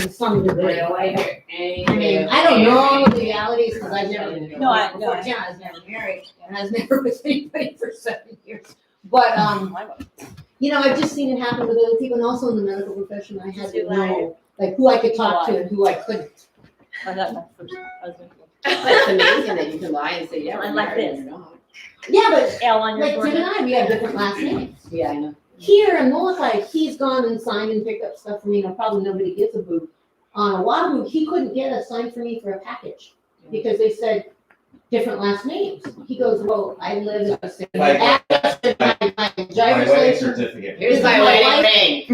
in some degree. I I mean, I don't know the realities because I've never, No, I know. unfortunately, I was never married and I was never with anybody for 7 years. But, you know, I've just seen it happen with other people and also in the medical profession, I had to know, like, who I could talk to and who I couldn't. I got my first husband. It's amazing that you can lie and say, yeah, I we're like married this. and you're not. Yeah, but L on your like Tim forehead. and I, we have different last names. Yeah, I know. Here in Molokai, he's gone and signed and picked up stuff for me, and probably nobody gives a boot. On Oahu, he couldn't get a sign for me for a package because they said different last names. He goes, well, I live in the same address, and my My driver's wedding license. certificate. Here's my My wedding wife- ring.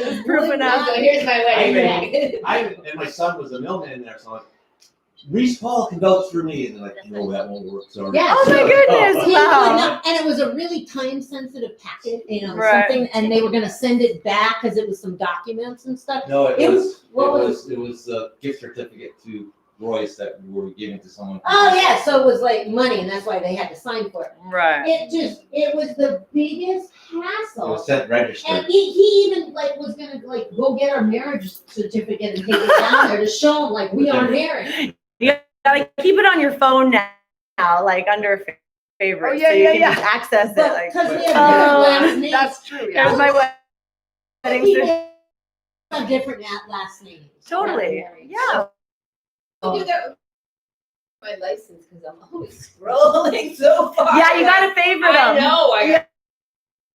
And Proof enough. So here's my wedding ring. And my son was a millman there, so I'm like, Reese Paul can go through me, and they're like, no, that won't work, sorry. Yeah. Oh my goodness, He wow. would not- and it was a really time-sensitive packet, you know, Right. something, and they were gonna send it back because it was some documents and stuff. No, It was- what was- it was a gift certificate to Royce that we were giving to someone. Oh, yeah, so it was like money, and that's why they had to sign for it. Right. It was the biggest It hassle. was sent And registered. he even like was gonna like go get our marriage certificate and take it down there to show him like we are married. Gotta keep it on your phone now, like under favorites. Oh, yeah, so you yeah, can yeah. just access it. But Like, because we have Oh, different last names, That's true, yeah. here's my wedding people certificate. have different last names. Totally. Yeah. I do that with my license because I'm always scrolling so far. Yeah, you gotta favorite them. I know. I Yeah.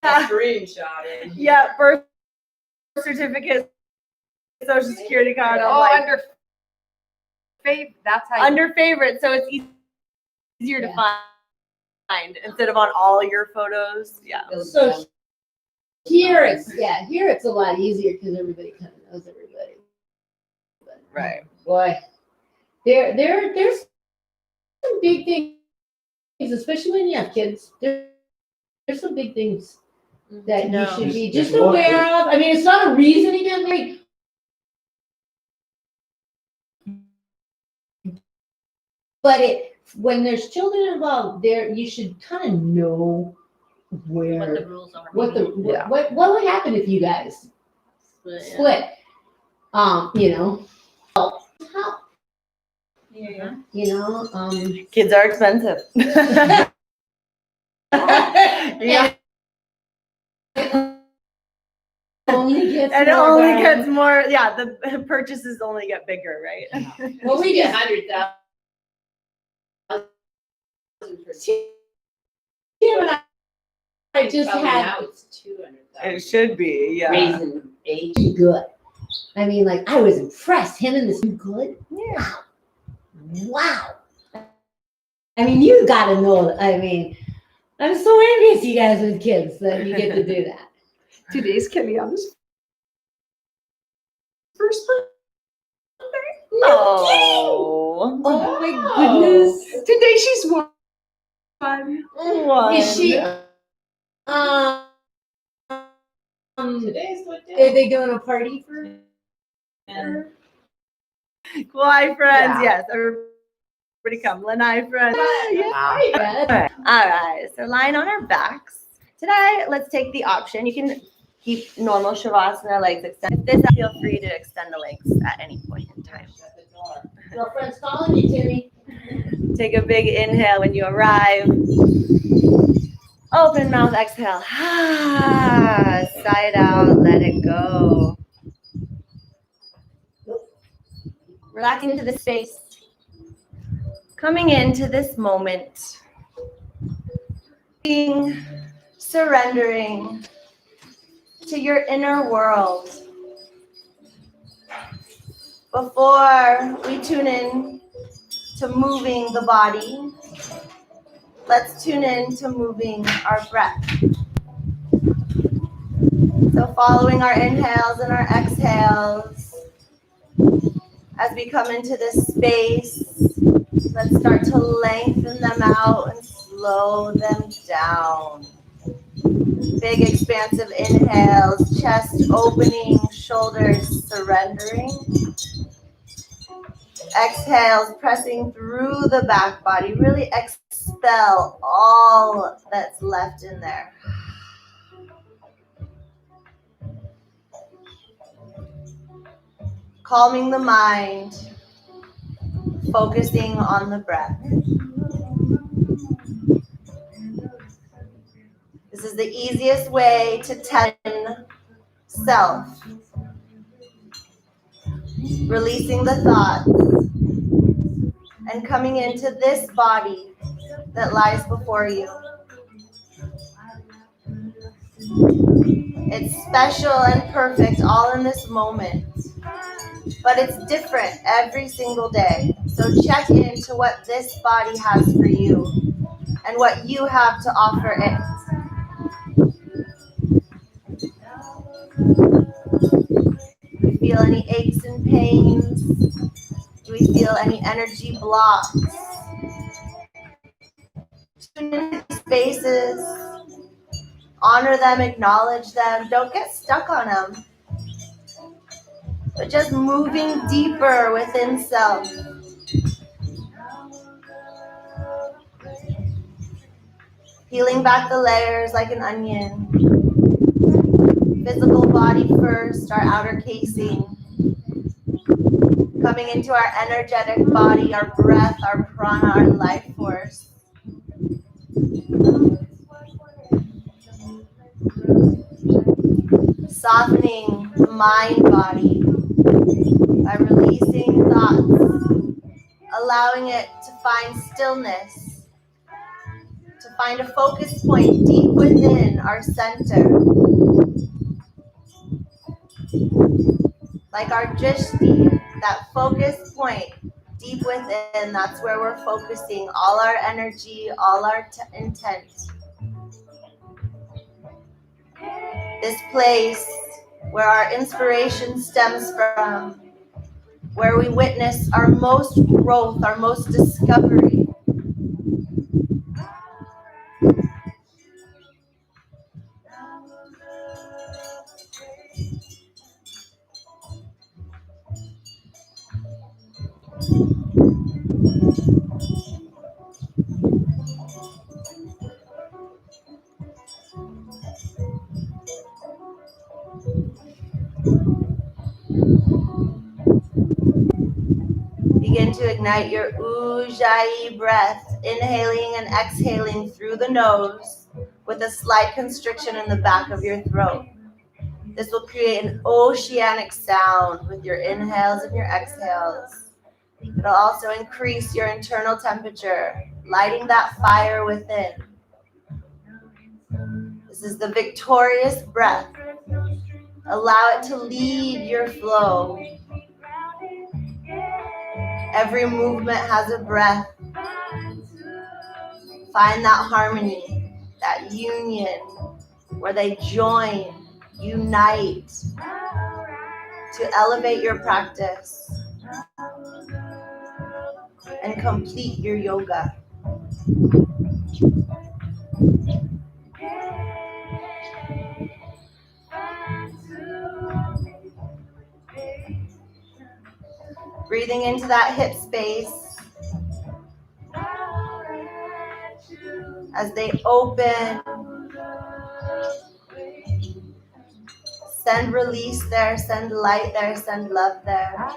got a screenshot it. Yeah, birth certificate, social security card. I'm Oh, like, under that's how you. under favorite, so it's easier to Yeah. find instead of on all your photos. Yeah. So here it's a lot easier because everybody kind of knows everybody. But, Right. boy, there's some big things, especially when you have kids. There's some big things that you No. should be There's just more- aware of. I mean, it's not a reason to get married. But when there's children involved, you should kind of know where What the rules are. Yeah. what would happen if you guys split. You know, how, Yeah. you know, Kids are expensive. Yeah. only gets And it more only bad. gets more, yeah, the purchases only get bigger, right? Well, we get just 100,000. Tim and I just Probably had now it's 200,000. It should be, yeah. Raising age. good. I mean, like I was impressed. Him and this good. Yeah. Wow. I mean, you gotta know. I mean, I'm so envious you guys with kids that you get to do that. Today's Kenya's first Oh. Oh my goodness. Today she's one. One. Is she? Today's what day? Are they doing a party for? Cool Eye friends, Yeah. yes. Everybody come. Lanai friends. Yeah. All right, so lying on our backs. Today, let's take the option. You can keep normal Shavasana, legs extended. This, feel free to extend the legs at any point in time. Shut the door. Girlfriend's calling you, Timmy. Take a big inhale when you arrive. Open mouth, exhale. Side out, let it go. Relaxing into the space. Coming into this moment. Being surrendering to your inner world. Before we tune in to moving the body, let's tune in to moving our breath. So following our inhales and our exhales, as we come into this space, let's start to lengthen them out and slow them down. Big expansive inhales, chest opening, shoulders surrendering. Exhales, pressing through the back body. Really expel all that's left in there. calming the mind, focusing on the breath. This is the easiest way to tend self. Releasing the thoughts and coming into this body that lies before you. It's special and perfect all in this moment, but it's different every single day. So check into what this body has for you and what you have to offer it. Do we feel any aches and pains? Do we feel any energy blocks? Tune into these spaces. Honor them, acknowledge them. Don't get stuck on them. But just moving deeper within self. Peeling back the layers like an onion. Physical body first, our outer casing. Coming into our energetic body, our breath, our prana, our life force. Softening the mind body by releasing thoughts, allowing it to find stillness, to find a focus point deep within our center. Like our drishti, that focus point deep within, that's where we're focusing all our energy, all our intent. This place where our inspiration stems from, where we witness our most growth, our most discovery. Begin to ignite your Ujjayi breath, inhaling and exhaling through the nose with a slight constriction in the back of your throat. This will create an oceanic sound with your inhales and your exhales. It'll also increase your internal temperature, lighting that fire within. This is the victorious breath. Allow it to lead your flow. Every movement has a breath. Find that harmony, that union, where they join, unite to elevate your practice and complete your yoga. Breathing into that hip space as they open. Send release there, send light there, send love there.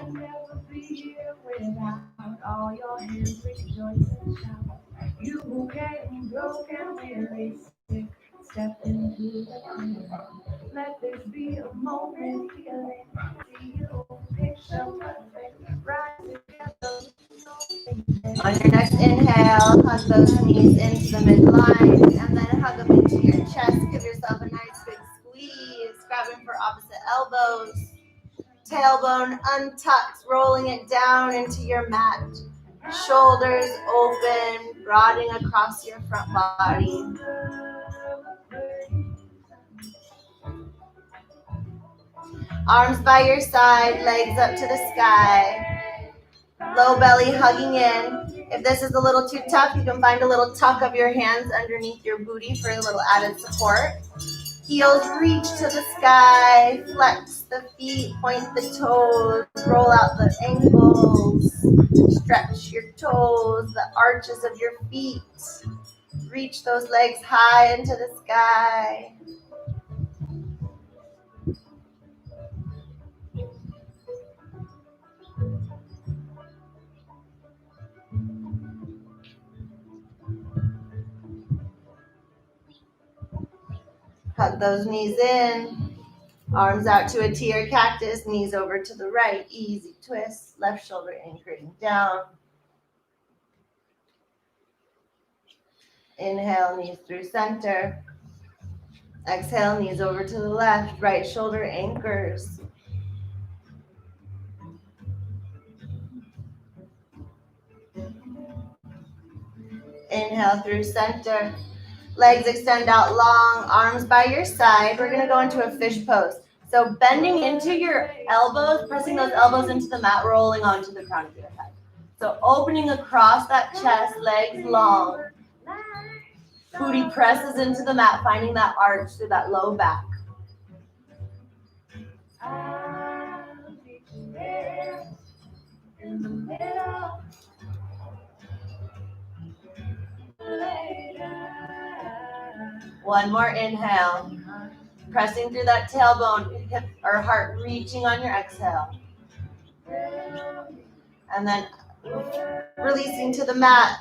You who came broken, weary, sick, step into the fire. Let this be a moment healing. See you picture perfect, rise together. On your next inhale, hug those knees into the midline, and then hug them into your chest. Give yourself a nice big squeeze. Grabbing for opposite elbows. Tailbone untucked, rolling it down into your mat. Shoulders open, broadening across your front body. Arms by your side, legs up to the sky. Low belly hugging in. If this is a little too tough, you can find a little tuck of your hands underneath your booty for a little added support. Heels reach to the sky, flex the feet, point the toes, roll out the ankles, stretch your toes, the arches of your feet. Reach those legs high into the sky. Tuck those knees in. Arms out to a T or cactus, knees over to the right. Easy twist. Left shoulder anchoring down. Inhale, knees through center. Exhale, knees over to the left. Right shoulder anchors. Inhale through center. Legs extend out long, arms by your side. We're gonna go into a fish pose. So bending into your elbows, pressing those elbows into the mat, rolling onto the crown of your head. So opening across that chest, legs long. Booty presses into the mat, finding that arch through that low back. One more inhale. Pressing through that tailbone, hip or heart reaching on your exhale. And then releasing to the mat,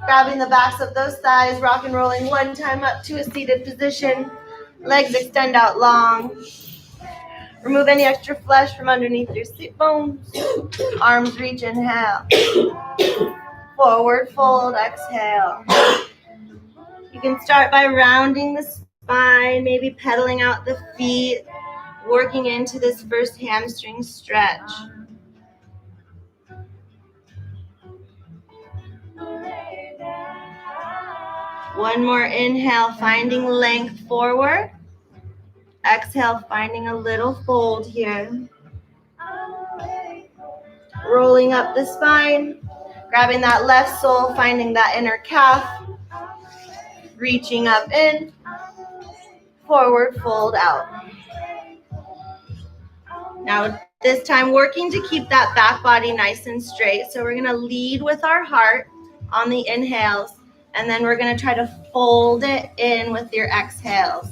grabbing the backs of those thighs, rock and rolling one time up to a seated position. Legs extend out long. Remove any extra flesh from underneath your sit bones. Arms reach, inhale. Forward fold, exhale. You can start by rounding the spine, maybe pedaling out the feet, working into this first hamstring stretch. One more inhale, finding length forward. Exhale, finding a little fold here. Rolling up the spine, grabbing that left sole, finding that inner calf. Reaching up in, forward fold out. Now this time working to keep that back body nice and straight. So we're gonna lead with our heart on the inhales, and then we're gonna try to fold it in with your exhales.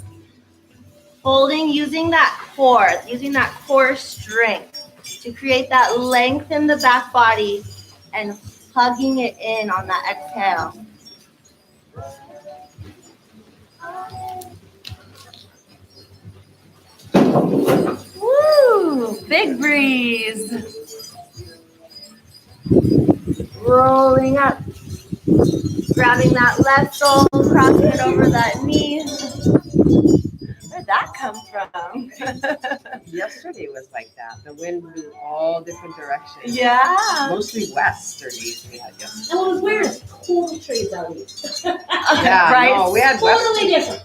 Folding using that core strength to create that length in the back body and hugging it in on that exhale. Woo! Big breeze. Rolling up. Grabbing that left sole, crossing it over that knee. Where'd that come from? Yesterday was like that. The wind blew all different directions. Yeah. Mostly westerlies we had yesterday. And what was weird is total trees out east. Yeah, Right. no, we had Totally different.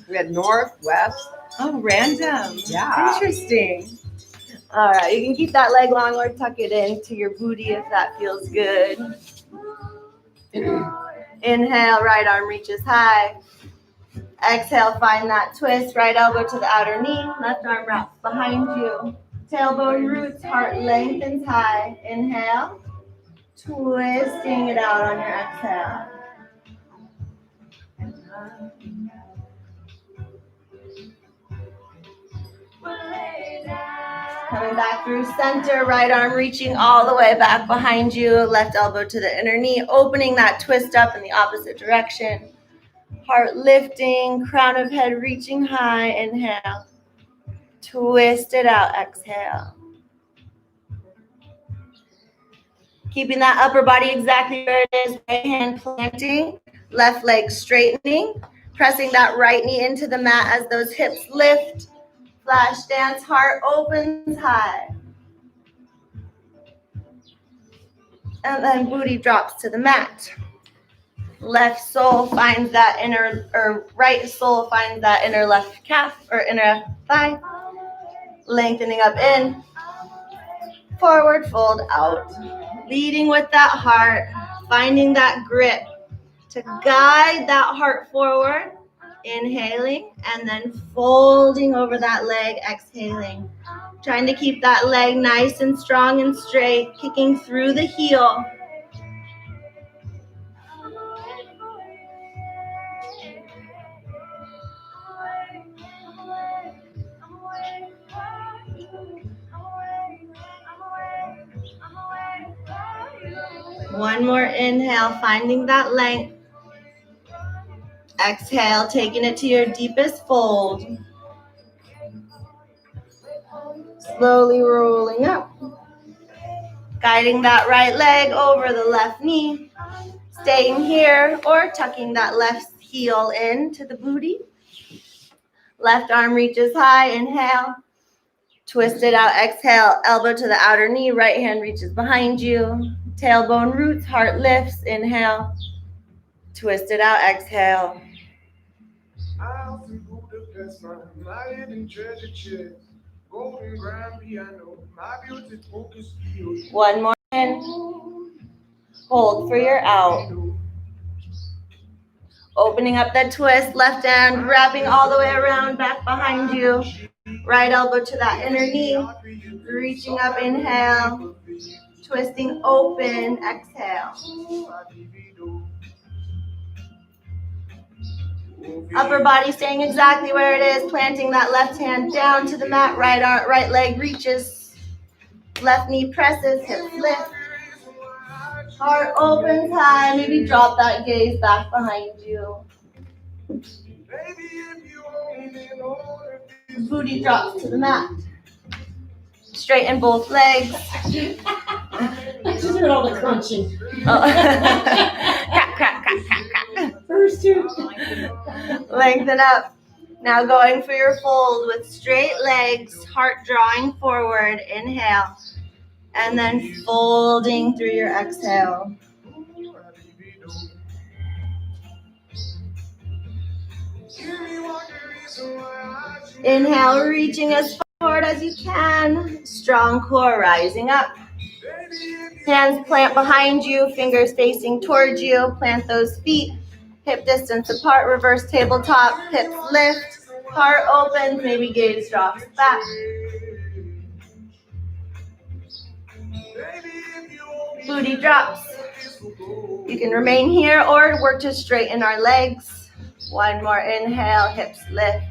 we had north, west. Oh, random. Yeah. Interesting. All right, you can keep that leg long or tuck it into your booty if that feels good. Inhale, right arm reaches high. Exhale, find that twist. Right elbow to the outer knee. Left arm wraps behind you. Tailbone roots, heart lengthens high. Inhale. Twisting it out on your exhale. Coming back through center, right arm reaching all the way back behind you, left elbow to the inner knee, opening that twist up in the opposite direction. Heart lifting, crown of head reaching high, inhale. Twist it out, exhale. Keeping that upper body exactly where it is, right hand planting, left leg straightening, pressing that right knee into the mat as those hips lift. Flash dance, heart opens high. And then booty drops to the mat. Left sole finds that inner, or right sole finds that inner left calf or inner thigh. Lengthening up in. Forward fold out. Leading with that heart, finding that grip to guide that heart forward. Inhaling and then folding over that leg, exhaling. Trying to keep that leg nice and strong and straight, kicking through the heel. One more inhale, finding that length. Exhale, taking it to your deepest fold. Slowly rolling up. Guiding that right leg over the left knee. Staying here or tucking that left heel into the booty. Left arm reaches high, inhale. Twist it out, exhale, elbow to the outer knee, right hand reaches behind you. Tailbone roots, heart lifts, inhale. Twist it out, exhale. One more in. Hold for your out. Opening up that twist, left hand wrapping all the way around, back behind you. Right elbow to that inner knee. Reaching up, inhale. Twisting open, exhale. Upper body staying exactly where it is, planting that left hand down to the mat, right leg reaches, left knee presses, hips lift. Heart opens high, maybe drop that gaze back behind you. Booty drops to the mat. Straighten both legs. I just heard all the crunching. Oh. Crack, crack, crack, crack, crack. First two. Lengthen up. Now going for your fold with straight legs, heart drawing forward. Inhale. And then folding through your exhale. Inhale, reaching as forward as you can. Strong core rising up. Hands plant behind you, fingers facing towards you. Plant those feet, hip distance apart, reverse tabletop, hips lift. Heart opens, maybe gaze drops back. Booty drops. You can remain here or work to straighten our legs. One more inhale, hips lift.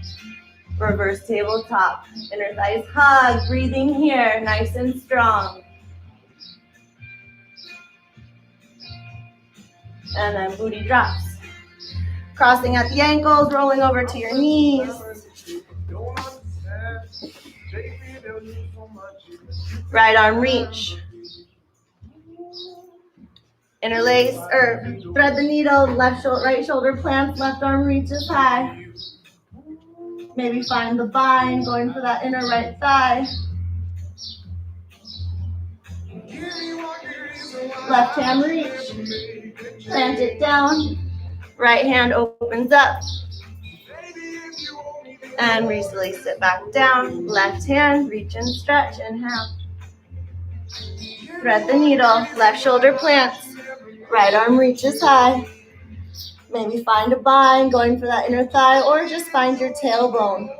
Reverse tabletop. Inner thighs hug. Breathing here, nice and strong. And then booty drops. Crossing at the ankles, rolling over to your knees. Right arm reach. Interlace or thread the needle, right shoulder plants, left arm reaches high. Maybe find the bind, going for that inner right thigh. Left hand reach. Plant it down. Right hand opens up. And release it back down. Left hand, reach and stretch. Inhale. Thread the needle. Left shoulder plants. Right arm reaches high. Maybe find a bind, going for that inner thigh, or just find your tailbone.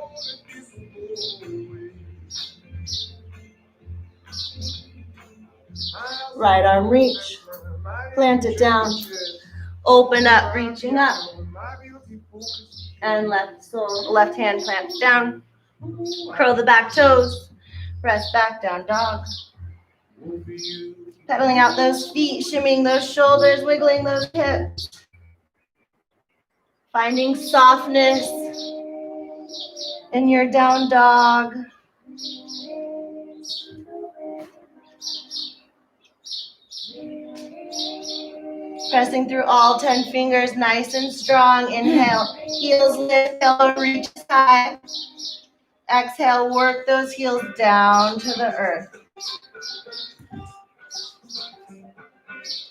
Right arm reach. Plant it down. Open up, reaching up. And left hand plants down. Curl the back toes. Press back down dog. Pedaling out those feet, shimmying those shoulders, wiggling those hips. Finding softness in your down dog. Pressing through all 10 fingers, nice and strong. Inhale, heels lift, elbow reach high. Exhale, work those heels down to the earth.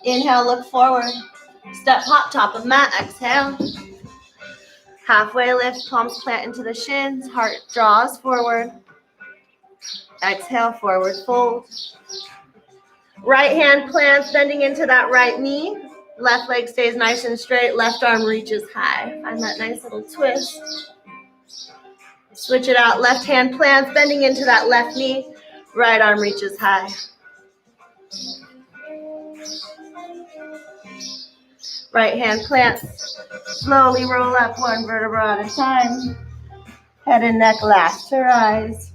Inhale, look forward. Step hop, top of mat, exhale. Halfway lift, palms plant into the shins, heart draws forward. Exhale, forward fold. Right hand plants, bending into that right knee. Left leg stays nice and straight, left arm reaches high. Find that nice little twist. Switch it out, left hand plants, bending into that left knee. Right arm reaches high. Right hand plants. Slowly roll up one vertebra at a time. Head and neck last to rise.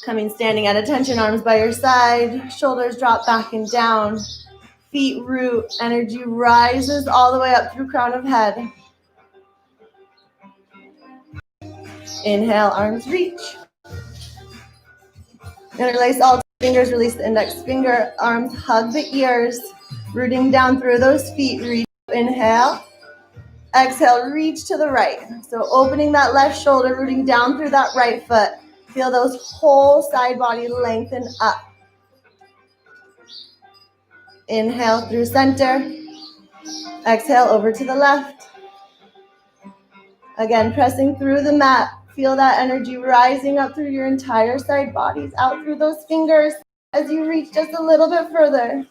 Coming standing at attention, arms by your side. Shoulders drop back and down. Feet root, energy rises all the way up through crown of head. Inhale, arms reach. Interlace all fingers, release the index finger, arms hug the ears, rooting down through those feet. Reach, inhale. Exhale, reach to the right. So opening that left shoulder, rooting down through that right foot. Feel those whole side body lengthen up. Inhale through center. Exhale over to the left. Again, pressing through the mat. Feel that energy rising up through your entire side bodies, out through those fingers as you reach just a little bit further.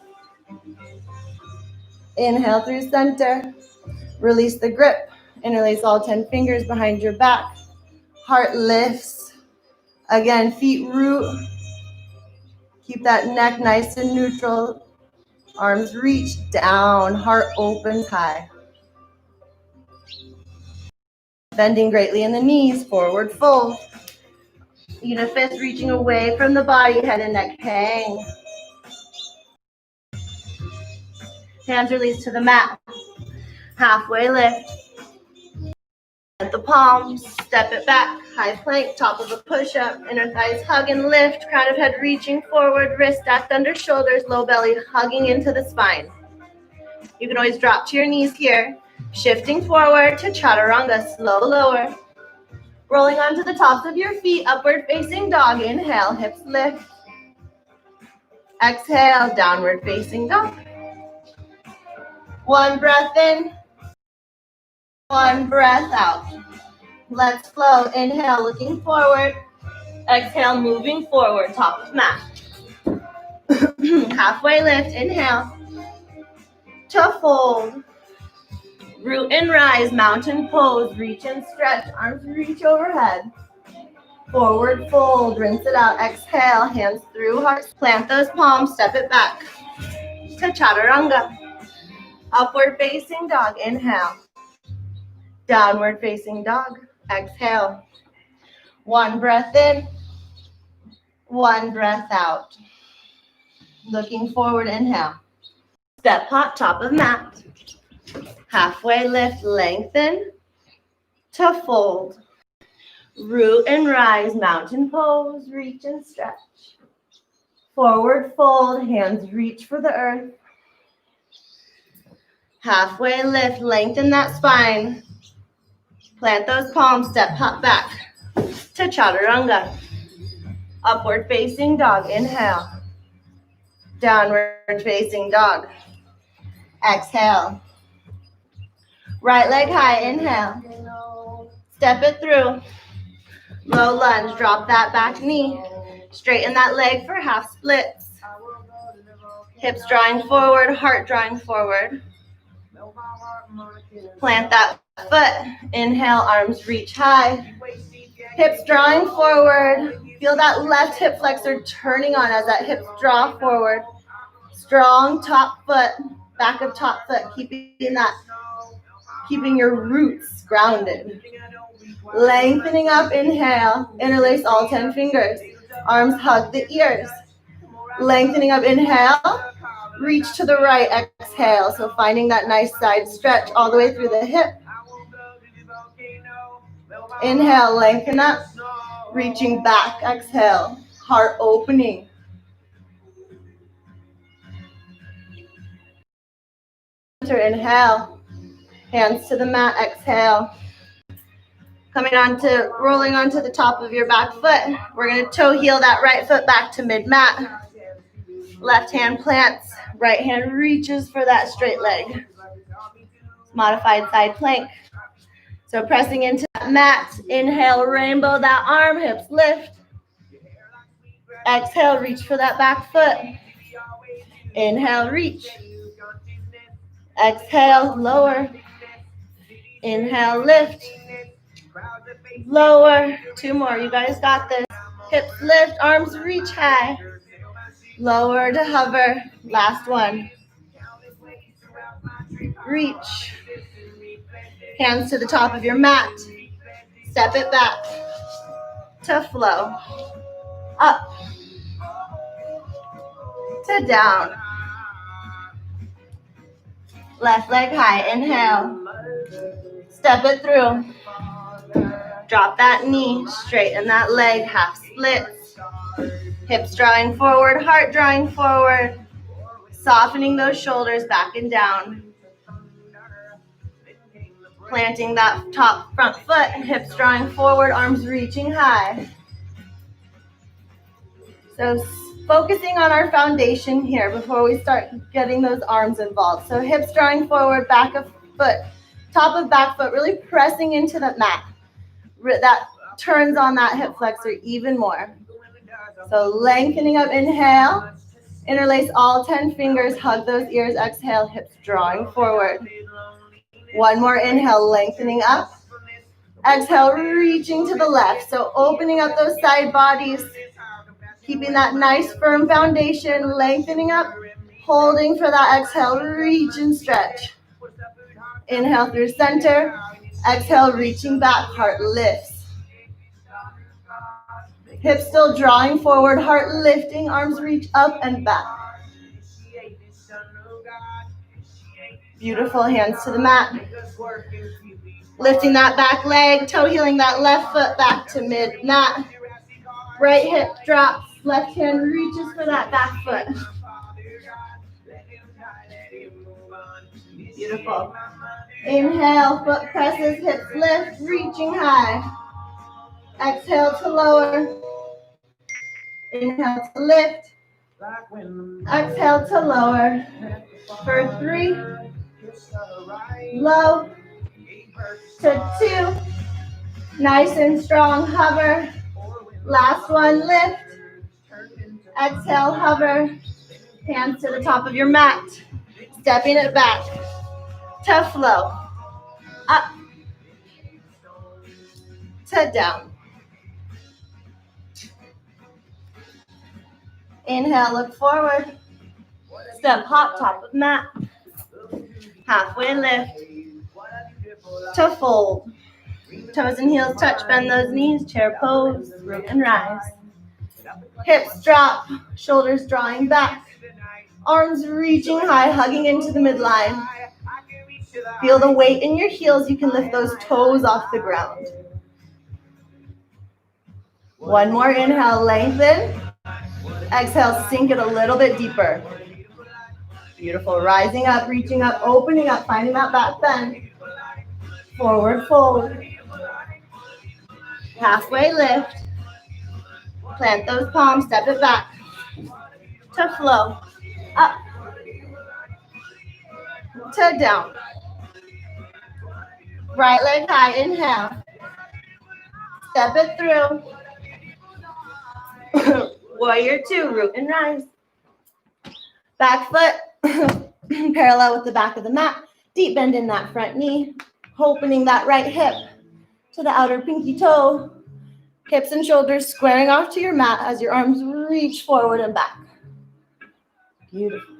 Inhale through center. Release the grip. Interlace all 10 fingers behind your back. Heart lifts. Again, feet root. Keep that neck nice and neutral. Arms reach down. Heart opens high. Bending greatly in the knees. Forward fold. Unifists reaching away from the body. Head and neck hang. Hands release to the mat. Halfway lift. At the palms, step it back, high plank, top of a push-up, inner thighs hug and lift, crown of head reaching forward, wrist stacked under shoulders, low belly hugging into the spine. You can always drop to your knees here, shifting forward to chaturanga, slow lower. Rolling onto the tops of your feet, upward facing dog, inhale, hips lift. Exhale, downward facing dog. One breath in. One breath out. Let's flow. Inhale, looking forward. Exhale, moving forward, top of mat. Halfway lift, inhale. To fold. Root and rise, mountain pose. Reach and stretch, arms reach overhead. Forward fold, rinse it out. Exhale, hands through heart. Plant those palms, step it back. To chaturanga. Upward facing dog, inhale. Downward facing dog, exhale. One breath in, one breath out. Looking forward, inhale. Step hop, top of mat. Halfway lift, lengthen to fold. Root and rise, mountain pose, reach and stretch. Forward fold, hands reach for the earth. Halfway lift, lengthen that spine. Plant those palms, step hop back to chaturanga. Upward facing dog, inhale. Downward facing dog. Exhale. Right leg high, inhale. Step it through. Low lunge, drop that back knee. Straighten that leg for half splits. Hips drawing forward, heart drawing forward. Plant that foot. Inhale, arms reach high. Hips drawing forward. Feel that left hip flexor turning on as that hips draw forward. Strong top foot, back of top foot, keeping your roots grounded. Lengthening up, inhale, interlace all 10 fingers. Arms hug the ears. Lengthening up, inhale. Reach to the right, exhale. So finding that nice side stretch all the way through the hip. Inhale, lengthen up. Reaching back, exhale. Heart opening. Inhale. Hands to the mat, exhale. Rolling onto the top of your back foot. We're going to toe heel that right foot back to mid-mat. Left hand plants, right hand reaches for that straight leg. Modified side plank. So pressing into that mat, inhale, rainbow that arm, hips lift. Exhale, reach for that back foot. Inhale, reach. Exhale, lower. Inhale, lift. Lower. 2 more, you guys got this. Hips lift, arms reach high. Lower to hover. Last one. Reach. Hands to the top of your mat. Step it back to flow. Up to down. Left leg high, inhale. Step it through. Drop that knee, straighten that leg, half splits. Hips drawing forward, heart drawing forward. Softening those shoulders back and down. Planting that top front foot, hips drawing forward, arms reaching high. So focusing on our foundation here before we start getting those arms involved. So hips drawing forward, back of foot, top of back foot, really pressing into the mat. That turns on that hip flexor even more. So lengthening up, inhale. Interlace all 10 fingers, hug those ears, exhale, hips drawing forward. One more inhale, lengthening up. Exhale, reaching to the left. So opening up those side bodies, keeping that nice firm foundation, lengthening up, holding for that exhale, reach and stretch. Inhale through center, exhale, reaching back, heart lifts. Hips still drawing forward, heart lifting, arms reach up and back. Beautiful, hands to the mat. Lifting that back leg, toe heeling that left foot back to mid-mat. Right hip drops, left hand reaches for that back foot. Beautiful. Inhale, foot presses, hips lift, reaching high. Exhale to lower. Inhale to lift. Exhale to lower. For 3. Low. To 2. Nice and strong, hover. Last one, lift. Exhale, hover. Hands to the top of your mat. Stepping it back. To flow. Up. To down. Inhale, look forward. Step hop, top of mat. Halfway lift. To fold. Toes and heels touch, bend those knees, chair pose, root and rise. Hips drop, shoulders drawing back. Arms reaching high, hugging into the midline. Feel the weight in your heels. You can lift those toes off the ground. One more inhale, lengthen. Exhale, sink it a little bit deeper. Beautiful, rising up, reaching up, opening up, finding that back bend. Forward fold. Halfway lift. Plant those palms, step it back. To flow. Up. To down. Right leg high, inhale. Step it through. Warrior 2, root and rise. Back foot parallel with the back of the mat. Deep bend in that front knee. Opening that right hip to the outer pinky toe. Hips and shoulders squaring off to your mat as your arms reach forward and back. Beautiful.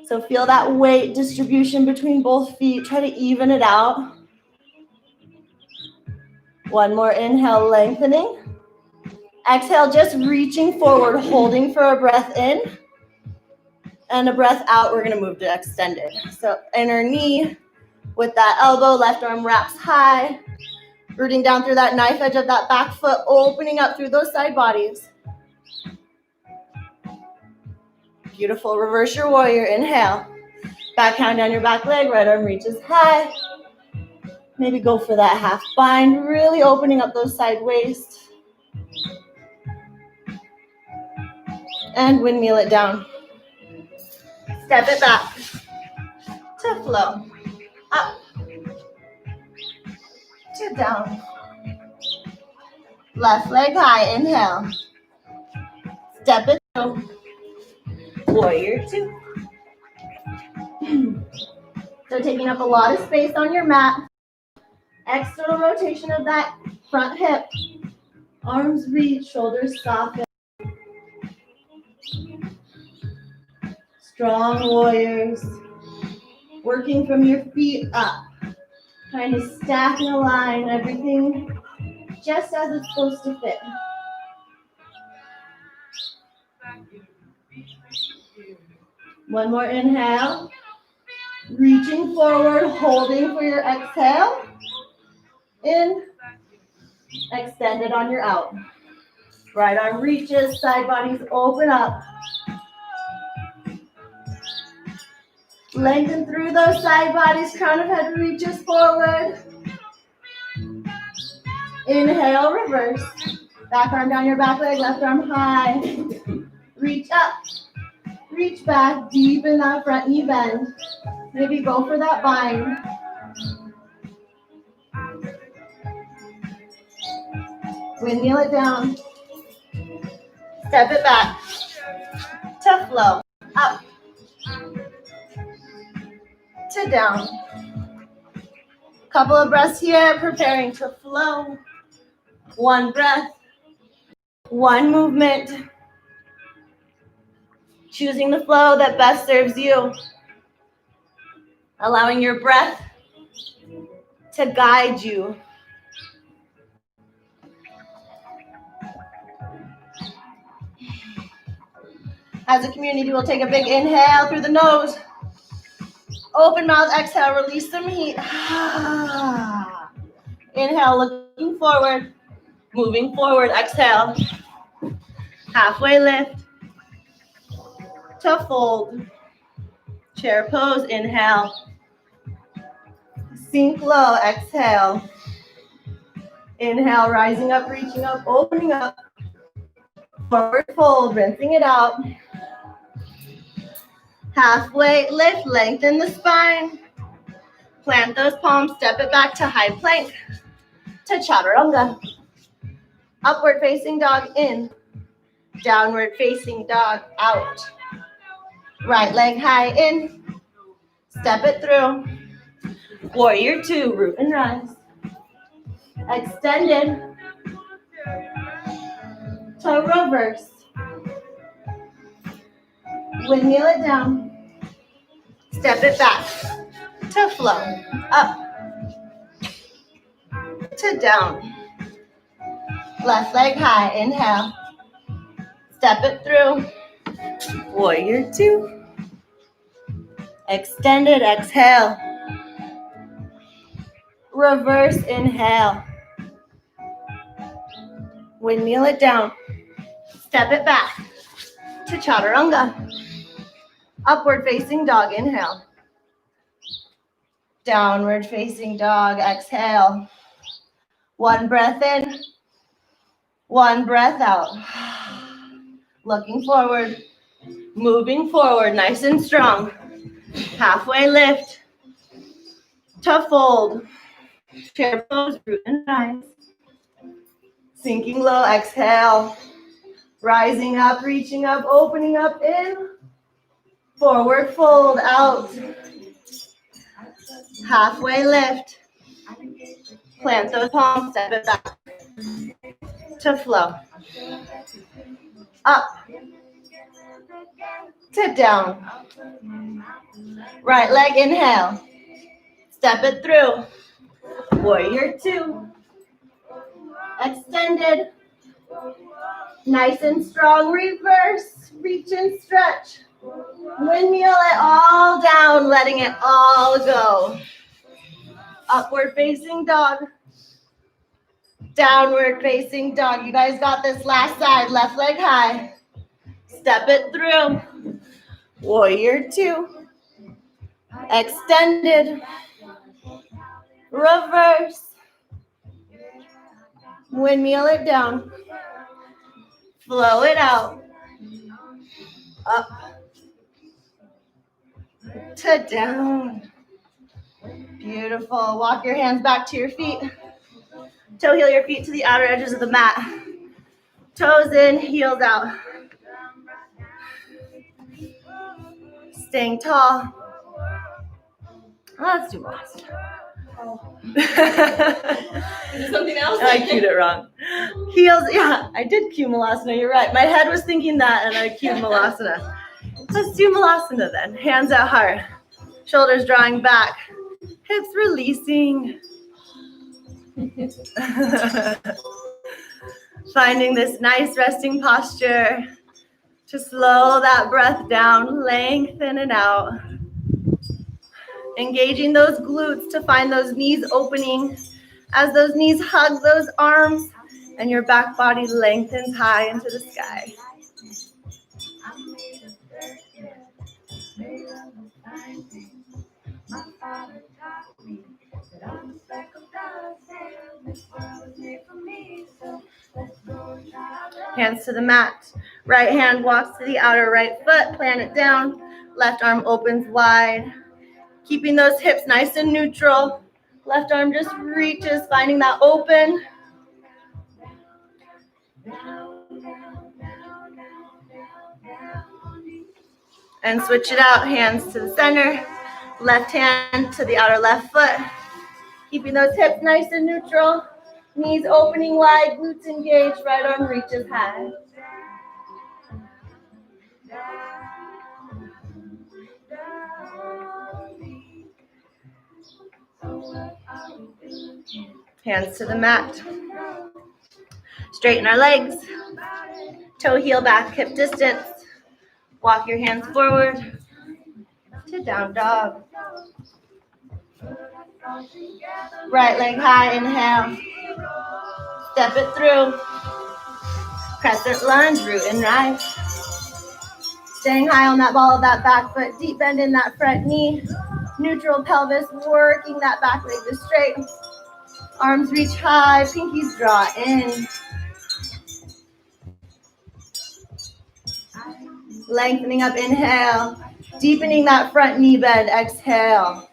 So feel that weight distribution between both feet. Try to even it out. One more inhale, lengthening. Exhale, just reaching forward, holding for a breath in. And a breath out, we're gonna move to extended. So inner knee with that elbow, left arm wraps high. Rooting down through that knife edge of that back foot, opening up through those side bodies. Beautiful, reverse your warrior, inhale. Back hand down your back leg, right arm reaches high. Maybe go for that half bind, really opening up those side waists. And windmill it down. Step it back. To flow. Up. To down. Left leg high, inhale. Step it through. Warrior 2. So taking up a lot of space on your mat. External rotation of that front hip. Arms reach, shoulders soften. Strong warriors. Working from your feet up. Trying to stack and align everything just as it's supposed to fit. One more inhale. Reaching forward, holding for your exhale. In, extended on your out. Right arm reaches, side bodies open up. Lengthen through those side bodies, crown of head reaches forward. Inhale, reverse. Back arm down your back leg, left arm high. Reach up, reach back, deepen that front knee bend. Maybe go for that bind. Windmill it down. Step it back to flow. Up to down. Couple of breaths here, preparing to flow. One breath, one movement. Choosing the flow that best serves you. Allowing your breath to guide you. As a community, we'll take a big inhale through the nose. Open mouth, exhale, release some heat. Inhale, looking forward. Moving forward, exhale. Halfway lift. To fold. Chair pose, inhale. Sink low, exhale. Inhale, rising up, reaching up, opening up. Forward fold, rinsing it out. Halfway lift, lengthen the spine. Plant those palms, step it back to high plank. To chaturanga. Upward facing dog in. Downward facing dog out. Right leg high in. Step it through. Warrior two, root and rise. Extended. To reverse. Windmill it down. Step it back. To flow. Up. To down. Left leg high. Inhale. Step it through. Warrior two. Extended. Exhale. Reverse. Inhale. Windmill it down. Step it back to chaturanga. Upward facing dog, inhale. Downward facing dog, exhale. One breath in, one breath out. Looking forward, moving forward, nice and strong. Halfway lift to fold. Chair pose, root and rise. Sinking low, exhale. Rising up, reaching up, opening up in. Forward fold, out. Halfway lift. Plant those palms, step it back. To flow. Up. To down. Right leg, inhale. Step it through. Warrior two. Extended. Nice and strong, reverse, reach and stretch. Windmill it all down, letting it all go. Upward facing dog. Downward facing dog. You guys got this last side, left leg high. Step it through. Warrior two. Extended. Reverse. Windmill it down. Flow it out. Up. To down. Beautiful. Walk your hands back to your feet. Toe heel your feet to the outer edges of the mat. Toes in, heels out. Staying tall. Let's do last. Something else? I cued it wrong. Heels, yeah, I did cue Malasana, you're right. My head was thinking that and I cued Malasana. Let's do Malasana then. Hands out hard. Shoulders drawing back. Hips releasing. Finding this nice resting posture to slow that breath down, lengthen it out. Engaging those glutes to find those knees opening. As those knees hug those arms and your back body lengthens high into the sky. Hands to the mat. Right hand walks to the outer right foot, plant it down. Left arm opens wide. Keeping those hips nice and neutral. Left arm just reaches, finding that open. And switch it out, hands to the center. Left hand to the outer left foot. Keeping those hips nice and neutral. Knees opening wide, glutes engaged, right arm reaches high. Hands to the mat. Straighten our legs. Toe heel back, hip distance. Walk your hands forward to down dog. Right leg high, inhale. Step it through. Crescent lunge, root and rise. Staying high on that ball of that back foot. Deep bend in that front knee. Neutral pelvis, working that back leg to straight. Arms reach high, pinkies draw in. Lengthening up, inhale. Deepening that front knee bend, exhale.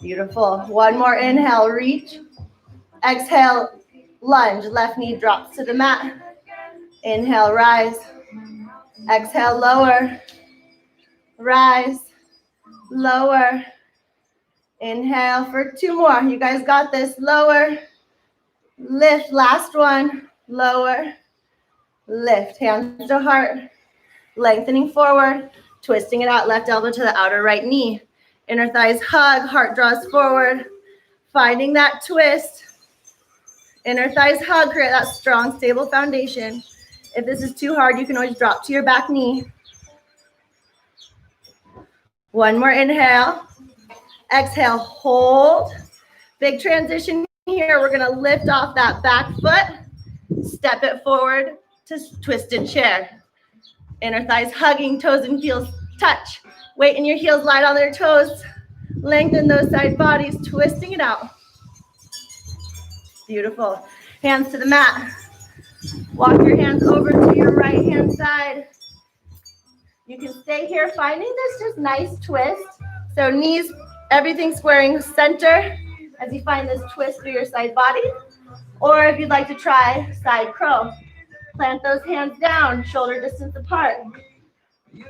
Beautiful. One more inhale, reach. Exhale, lunge. Left knee drops to the mat. Inhale, rise. Exhale, lower. Rise. Lower. Inhale for 2 more. You guys got this. Lower. Lift. Last one. Lower. Lift. Hands to heart. Lengthening forward. Twisting it out. Left elbow to the outer right knee. Inner thighs hug. Heart draws forward. Finding that twist. Inner thighs hug. Create that strong, stable foundation. If this is too hard, you can always drop to your back knee. One more inhale. Exhale, hold. Big transition here. We're going to lift off that back foot. Step it forward to twisted chair. Inner thighs hugging, toes and heels touch. Weight in your heels, light on their toes. Lengthen those side bodies, twisting it out. Beautiful. Hands to the mat. Walk your hands over to your right hand side. You can stay here, finding this just nice twist. So knees, everything squaring center as you find this twist through your side body. Or if you'd like to try side crow, plant those hands down, shoulder distance apart.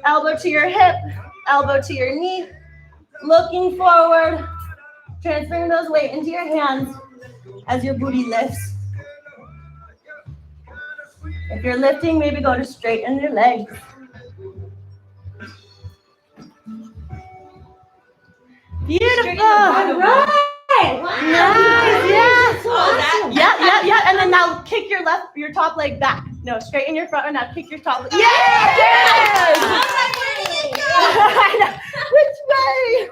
Elbow to your hip, elbow to your knee. Looking forward, transferring those weight into your hands as your booty lifts. If you're lifting, maybe go to straighten your legs. Beautiful. All right. Wow. Nice. Yeah. So awesome. Yeah. And then now kick your top leg back. No, straighten your front one. Now kick your top leg. Yeah. Which way?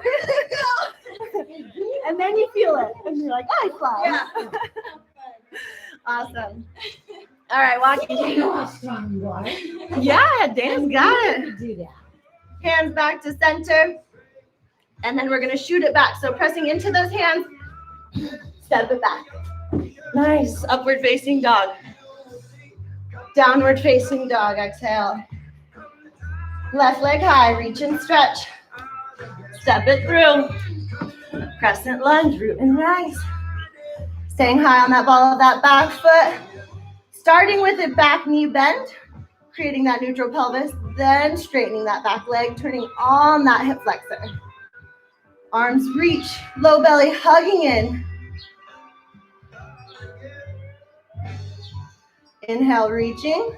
And then you feel it, and you're like, I fly. Yeah. Awesome. All right, walking. You know how strong you are. Yeah, Dana's got You it. do that. Hands back to center. And then we're going to shoot it back. So pressing into those hands, step it back. Nice. Upward facing dog. Downward facing dog. Exhale. Left leg high. Reach and stretch. Step it through. Crescent lunge. Root and rise. Staying high on that ball of that back foot. Starting with a back knee bend. Creating that neutral pelvis. Then straightening that back leg. Turning on that hip flexor. Arms reach, low belly hugging in. Inhale, reaching.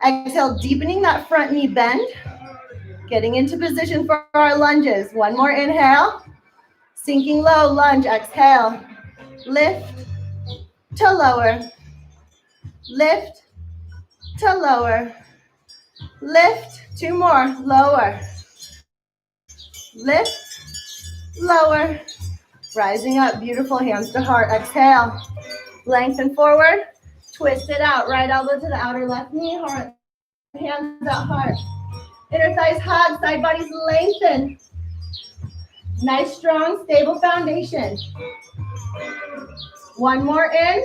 Exhale, deepening that front knee bend. Getting into position for our lunges. One more inhale. Sinking low, lunge, exhale. Lift to lower. Lift to lower. Lift, 2 more, lower. Lift. lower, rising up, beautiful, hands to heart, exhale, lengthen forward, twist it out, right elbow to the outer left knee, heart, hands out, heart, inner thighs hug, side bodies lengthen, nice, strong, stable foundation. One more in,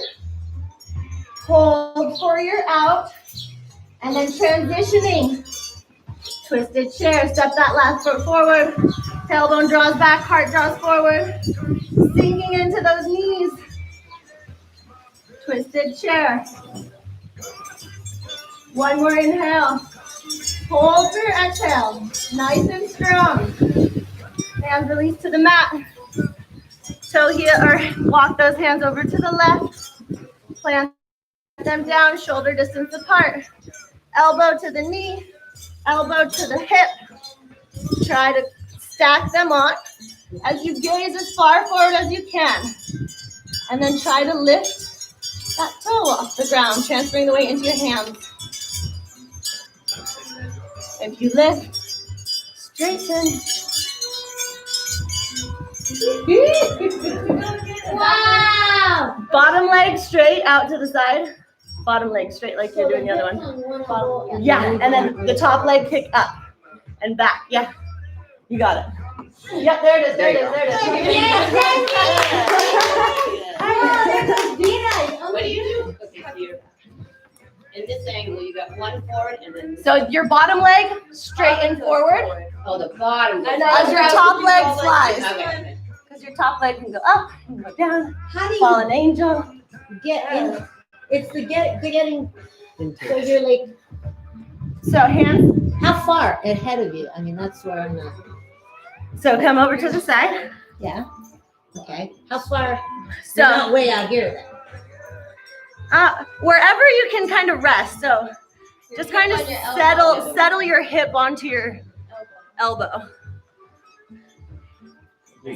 hold for your out, and then transitioning. Twisted chair, step that left foot forward, tailbone draws back, heart draws forward, sinking into those knees. Twisted chair. One more inhale. Hold for your exhale, nice and strong. Hands release to the mat. Toe heel, or walk those hands over to the left. Plant them down, shoulder distance apart. Elbow to the knee, elbow to the hip. Try to stack them on as you gaze as far forward as you can. And then try to lift that toe off the ground, transferring the weight into your hands. If you lift, straighten. Wow! Bottom leg straight out to the side. Bottom leg straight like you're doing the other one. Yeah, and then the top leg kick up and back. Yeah, you got it. Yep, there it is, there it is, there it is. What do you do? Okay, so you're in this angle, you got one forward and then. So your bottom leg straighten forward. Oh, the bottom. And as your top leg slides. Okay. Because your top leg can go up and go down. How do you Fallen angel. get in? It's the getting, so you're like, So hands. how far ahead of you? I mean, that's where I'm not. So come over to the side. Yeah. Okay. How far? So You're not way out here then. wherever you can kind of rest. So just kind of settle your hip onto your elbow.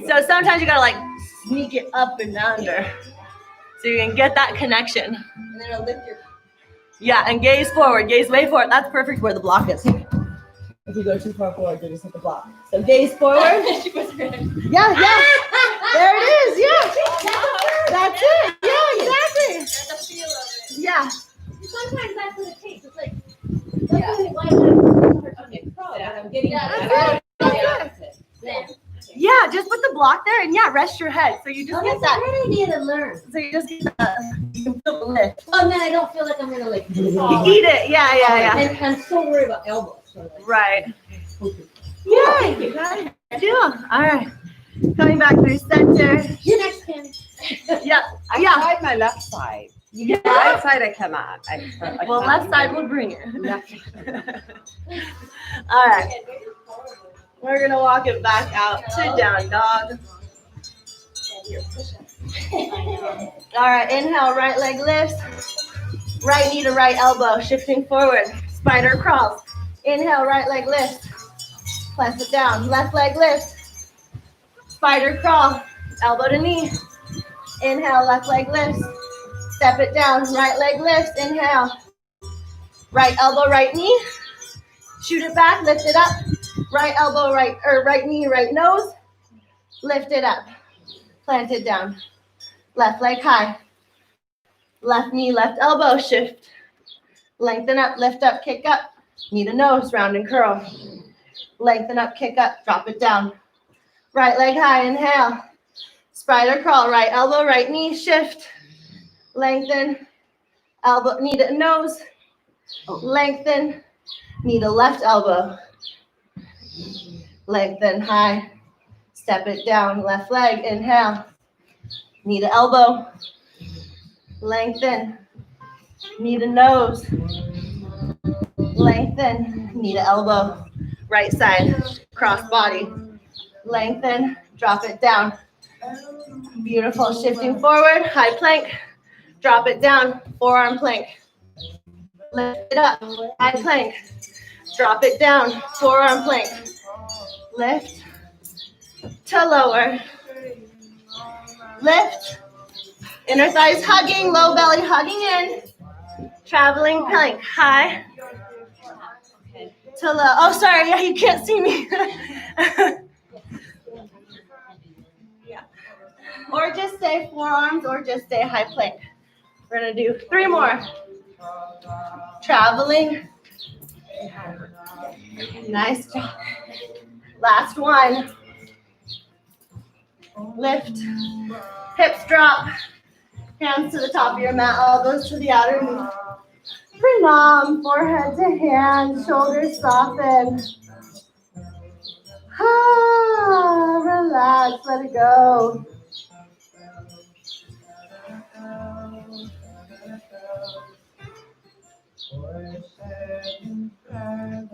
So sometimes you gotta like sneak it up and under so you can get that connection. And then it'll lift your. Yeah, and gaze forward, gaze way forward. That's perfect where the block is. If you go too far forward, you just hit the block. So gaze forward. She was ready. Yeah, yeah. There it is. Yeah. That's it. Yeah, exactly. That's the feel of it. Yeah. Sometimes that's what it takes. It's like, Yeah. that's what it Okay, I'm getting Yeah, that's it. Yeah, just put the block there and yeah, rest your head. So you just Oh, get that's a that. great idea to learn. So you just get that. You can feel the lift. Oh, and then I don't feel like I'm gonna like. You eat it. Yeah, yeah, yeah. And I'm so worried about elbows. So like, Right. Yeah, you got it. Yeah. All right. Coming back through center. you next, Ken. Yeah. I Yeah. tried my left side. Yeah. Right side I cannot. Well, left side will bring it. All right. We're gonna walk it back out to down dog. All right. Inhale. Right leg lifts. Right knee to right elbow. Shifting forward. Spider crawls. Inhale. Right leg lifts. Clasp it down. Left leg lifts. Spider crawl. Elbow to knee. Inhale. Left leg lifts. Step it down. Right leg lifts. Inhale. Right elbow, right knee. Shoot it back. Lift it up. Right elbow, right knee, right nose. Lift it up. Plant it down. Left leg high. Left knee, left elbow. Shift. Lengthen up. Lift up. Kick up. Knee to nose. Round and curl. Lengthen up. Kick up. Drop it down. Right leg high. Inhale. Spider crawl. Right elbow, right knee. Shift. Lengthen, elbow, knee to nose, lengthen, knee to left elbow, lengthen high, step it down, left leg, inhale, knee to elbow, lengthen, knee to nose, lengthen, knee to elbow, right side, cross body, lengthen, drop it down, beautiful, shifting forward, high plank, drop it down, forearm plank. Lift it up, high plank. Drop it down, forearm plank. Lift to lower. Lift. Inner thighs hugging, low belly hugging in. Traveling plank, high to low. Oh, sorry, yeah, you can't see me. or just stay forearms, or just stay high plank. We're gonna do 3 more. Traveling. Nice job. Last one. Lift. Hips drop. Hands to the top of your mat, elbows to the outer knee. Pranam, forehead to hand, shoulders soften. Relax, let it go.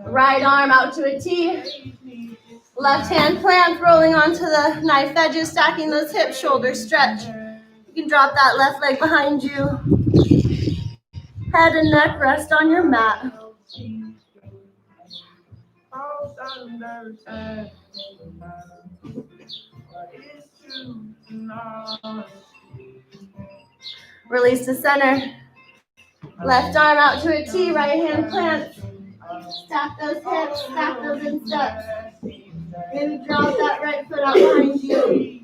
Right arm out to a T. Left hand plant, rolling onto the knife edges, stacking those hips, shoulders stretch. You can drop that left leg behind you. Head and neck rest on your mat. Release to center. Left arm out to a T, right hand plant. Stack those hips, stack those insteps. Maybe drop that right foot out behind you.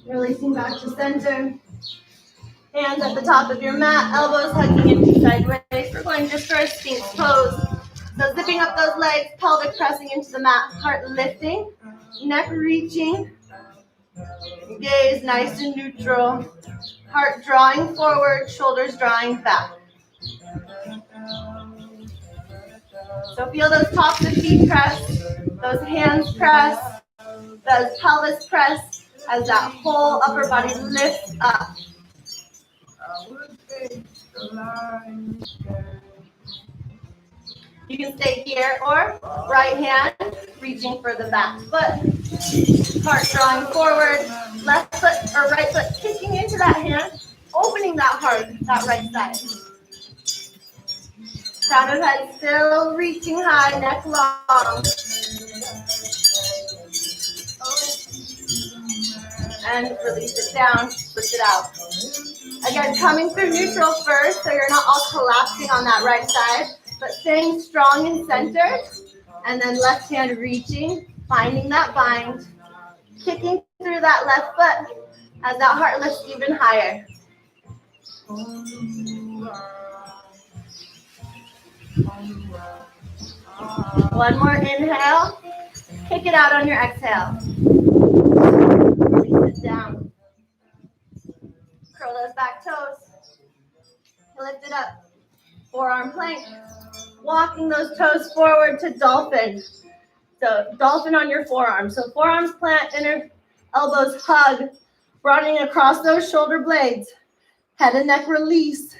Releasing back to center. Hands at the top of your mat, elbows hugging into sideways. We're going just for a Sphinx pose. So zipping up those legs, pelvic pressing into the mat, heart lifting, neck reaching, gaze nice and neutral, heart drawing forward, shoulders drawing back. So feel those tops of feet press, those hands press, those pelvis press as that whole upper body lifts up. You can stay here or right hand reaching for the back foot. Heart drawing forward, left foot or right foot kicking into that hand, opening that heart, that right side. Crown of head still reaching high, neck long. And release it down, push it out. Again, coming through neutral first, so you're not all collapsing on that right side, but staying strong and centered. And then left hand reaching, finding that bind, kicking through that left foot as that heart lifts even higher. One more inhale. Kick it out on your exhale. Release it down. Curl those back toes. Lift it up. Forearm plank. Walking those toes forward to dolphin. So dolphin on your forearm. So forearms plant, inner elbows hug, broadening across those shoulder blades. Head and neck release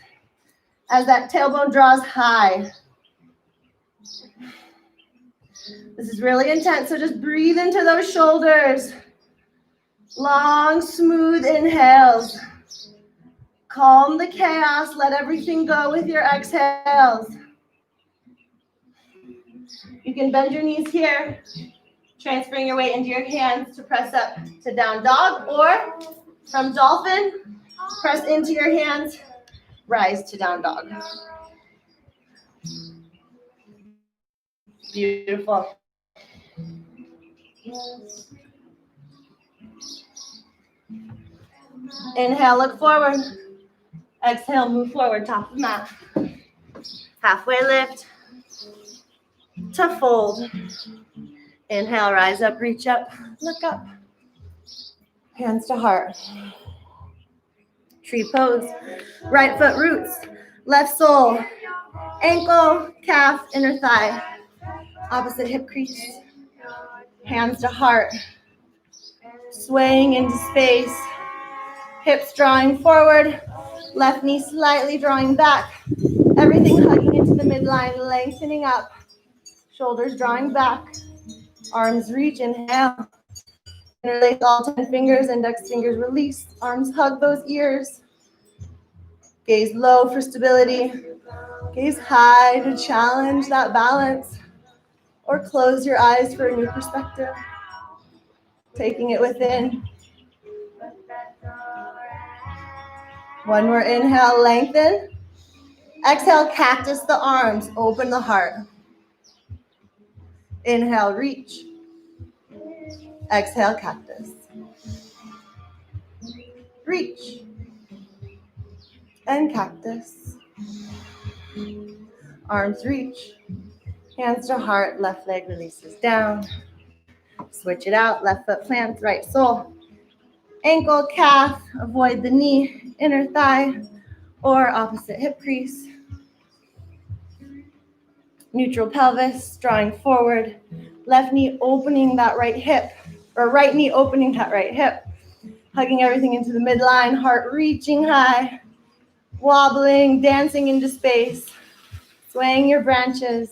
as that tailbone draws high. This is really intense, so just breathe into those shoulders. Long, smooth inhales. Calm the chaos, let everything go with your exhales. You can bend your knees here, transferring your weight into your hands to press up to down dog, or from dolphin, press into your hands, rise to down dog. Beautiful. Inhale, look forward. Exhale, move forward, top of mat. Halfway lift to fold. Inhale, rise up, reach up, look up. Hands to heart. Tree pose. Right foot roots. Left sole. Ankle, calf, inner thigh. Opposite hip crease. Hands to heart. Swaying into space. Hips drawing forward. Left knee slightly drawing back. Everything hugging into the midline, lengthening up. Shoulders drawing back. Arms reach, inhale. Interlace all 10 fingers, index fingers release. Arms hug those ears. Gaze low for stability. Gaze high to challenge that balance. Or close your eyes for a new perspective. Taking it within. One more inhale, lengthen. Exhale, cactus the arms, open the heart. Inhale, reach. Exhale, cactus. Reach. And cactus. Arms reach. Hands to heart, left leg releases down. Switch it out, left foot plants, right sole. Ankle, calf, avoid the knee, inner thigh, or opposite hip crease. Neutral pelvis, drawing forward. Left knee opening that right hip, or right knee opening that right hip. Hugging everything into the midline, heart reaching high. Wobbling, dancing into space. Swaying your branches.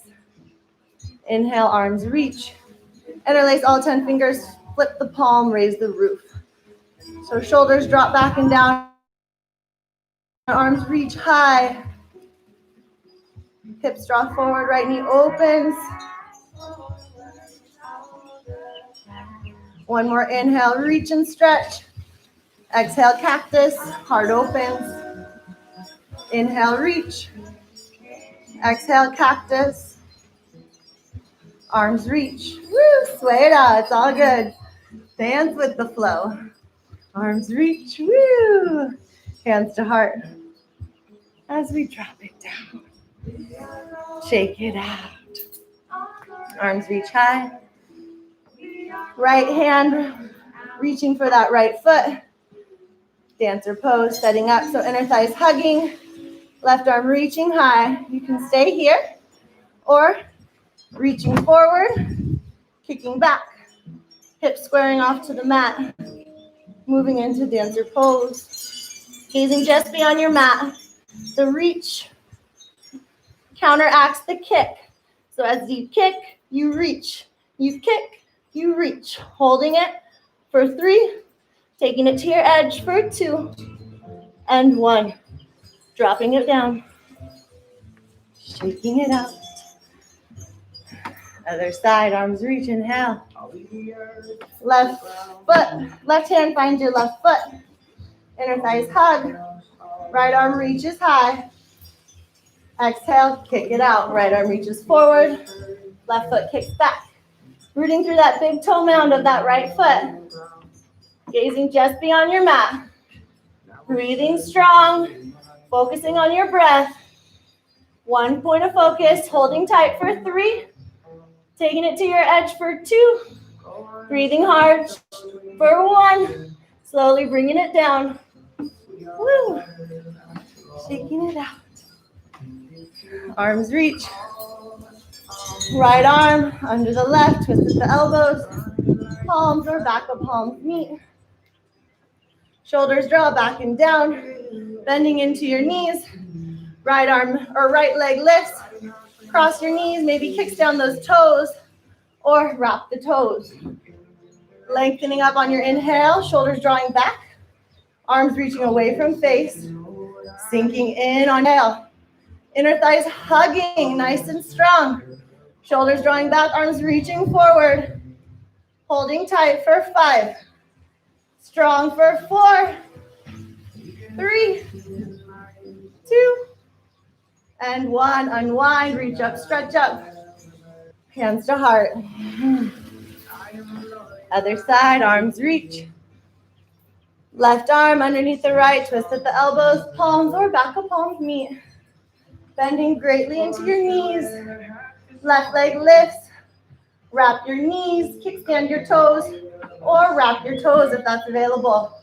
Inhale, arms reach. Interlace all 10 fingers, flip the palm, raise the roof. So shoulders drop back and down. Arms reach high. Hips draw forward, right knee opens. One more inhale, reach and stretch. Exhale, cactus, heart opens. Inhale, reach. Exhale, cactus. Arms reach. Woo, sway it out, it's all good. Dance with the flow. Arms reach, woo. Hands to heart. As we drop it down. Shake it out. Arms reach high. Right hand reaching for that right foot. Dancer pose, setting up so inner thighs hugging. Left arm reaching high. You can stay here or reaching forward, kicking back. Hips squaring off to the mat. Moving into dancer pose. Gazing just beyond your mat. The reach counteracts the kick. So as you kick, you reach. You kick, you reach. Holding it for 3. Taking it to your edge for 2. And 1. Dropping it down. Shaking it out. Other side, arms reach, inhale. Left foot, left hand finds your left foot. Inner thighs hug. Right arm reaches high. Exhale, kick it out. Right arm reaches forward. Left foot kicks back. Rooting through that big toe mound of that right foot. Gazing just beyond your mat. Breathing strong. Focusing on your breath. 1 point of focus. Holding tight for 3. Taking it to your edge for 2. Breathing hard for 1. Slowly bringing it down. Woo. Shaking it out. Arms reach. Right arm under the left, twist at the elbows. Palms or back of palms meet. Shoulders draw back and down. Bending into your knees. Right arm or right leg lifts. Cross your knees, maybe kicks down those toes or wrap the toes. Lengthening up on your inhale, shoulders drawing back. Arms reaching away from face. Sinking in on inhale. Inner thighs hugging, nice and strong. Shoulders drawing back, arms reaching forward. Holding tight for 5. Strong for 4. 3. 2. And 1. Unwind, reach up, stretch up. Hands to heart. Other side, arms reach. Left arm underneath the right, twist at the elbows, palms or back of palms meet. Bending greatly into your knees. Left leg lifts. Wrap your knees, kickstand your toes, or wrap your toes if that's available.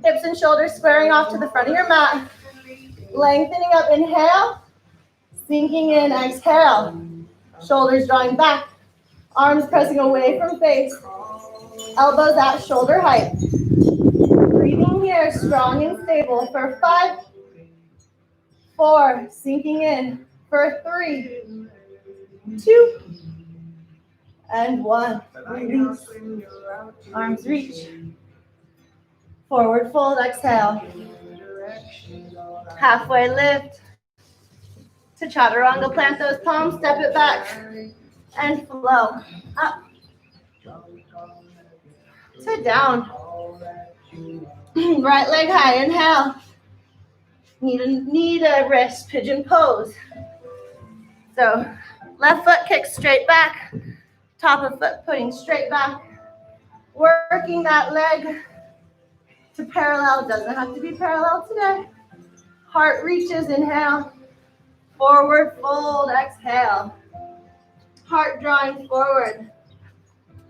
Hips and shoulders squaring off to the front of your mat. Lengthening up, inhale. Sinking in, exhale. Shoulders drawing back. Arms pressing away from face. Elbows at shoulder height. Breathing here, strong and stable for 5. 4, sinking in for 3. 2. And 1. Release. Arms reach. Forward fold, exhale. Halfway lift. To chaturanga, plant those palms, step it back. And flow. Up. To down. Right leg high, inhale. Need a wrist pigeon pose. So left foot kicks straight back, top of foot putting straight back, working that leg to parallel. Doesn't have to be parallel today. Heart reaches, inhale. Forward fold, exhale. Heart drawing forward.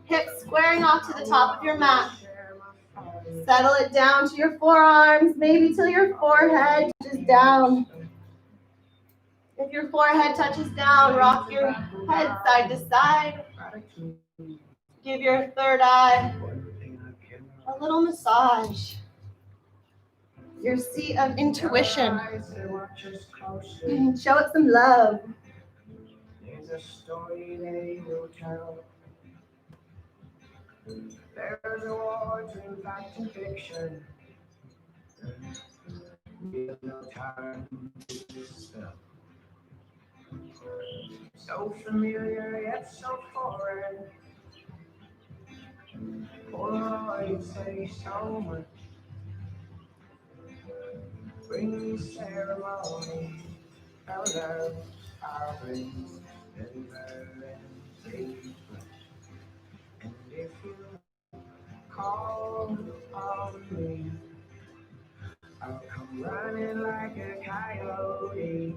Hips squaring off to the top of your mat. Settle it down to your forearms, maybe till your forehead touches down. If your forehead touches down, rock your head side to side. Give your third eye a little massage. Your seat of intuition. Show it some love. There's a story they will tell. There's a war between fact and fiction. Real time to spell. So familiar yet so foreign. Polaroid say so much. Bring me ceremony. Parallel, our rings, and and if you call on me, I'll come running like a coyote.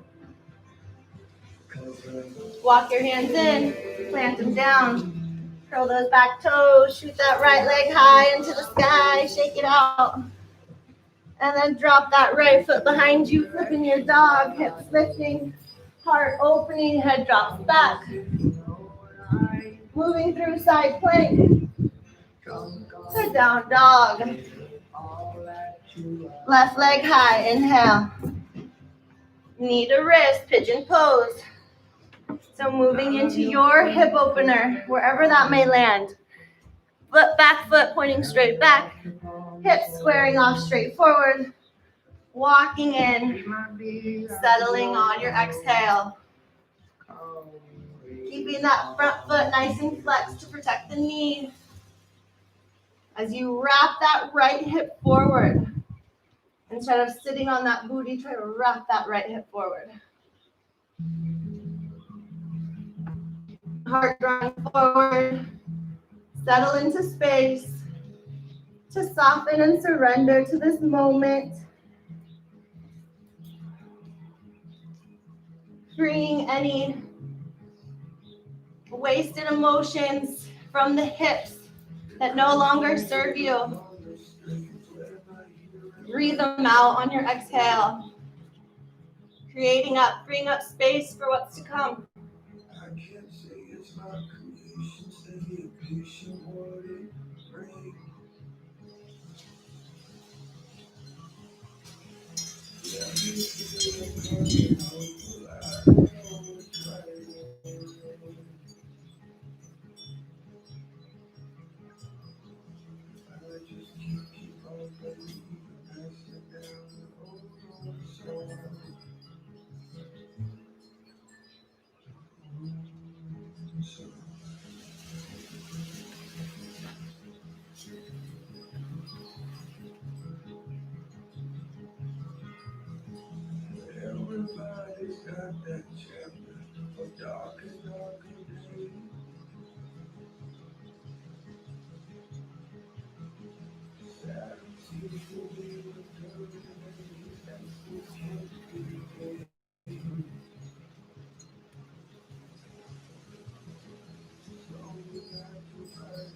Walk your hands in, plant them down. Curl those back toes, shoot that right leg high into the sky, shake it out. And then drop that right foot behind you, flipping your dog, hips lifting, heart opening, head drops back. Moving through side plank to down dog. Left leg high, inhale. Knee to wrist, pigeon pose. So moving into your hip opener, wherever that may land. Back foot pointing straight back. Hips squaring off straight forward. Walking in, settling on your exhale. Keeping that front foot nice and flexed to protect the knee. As you wrap that right hip forward. Instead of sitting on that booty, try to wrap that right hip forward. Heart drawing forward. Settle into space. To soften and surrender to this moment. Freeing any wasted emotions from the hips that no longer serve you. Breathe them out on your exhale. Freeing up space for what's to come. I can't say it's my creation, stay patient, what it brings. Everybody's got that chapter of dark and day.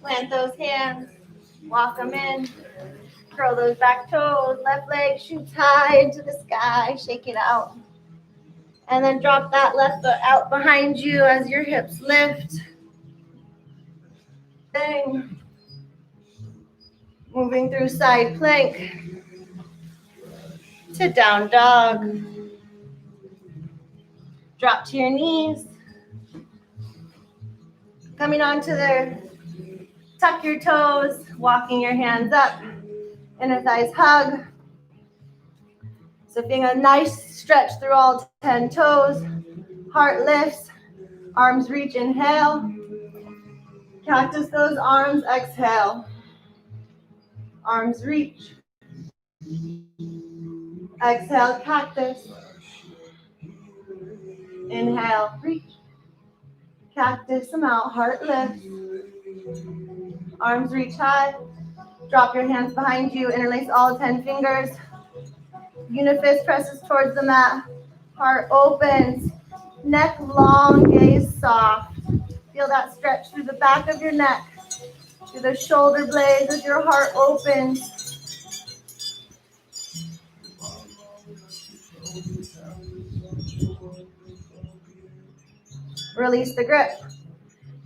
Plant those hands, walk them in, curl those back toes, left leg shoots high into the sky, shake it out. And then drop that left foot out behind you as your hips lift. Bang. Moving through side plank to down dog. Drop to your knees. Coming onto there. Tuck your toes, walking your hands up. Inner thighs hug. So feeling a nice stretch through all 10 toes. Heart lifts. Arms reach, inhale. Cactus those arms, exhale. Arms reach. Exhale, cactus. Inhale, reach. Cactus them out, heart lifts. Arms reach high. Drop your hands behind you, interlace all 10 fingers. Unifist presses towards the mat. Heart opens. Neck long, gaze soft. Feel that stretch through the back of your neck, through the shoulder blades as your heart opens. Release the grip.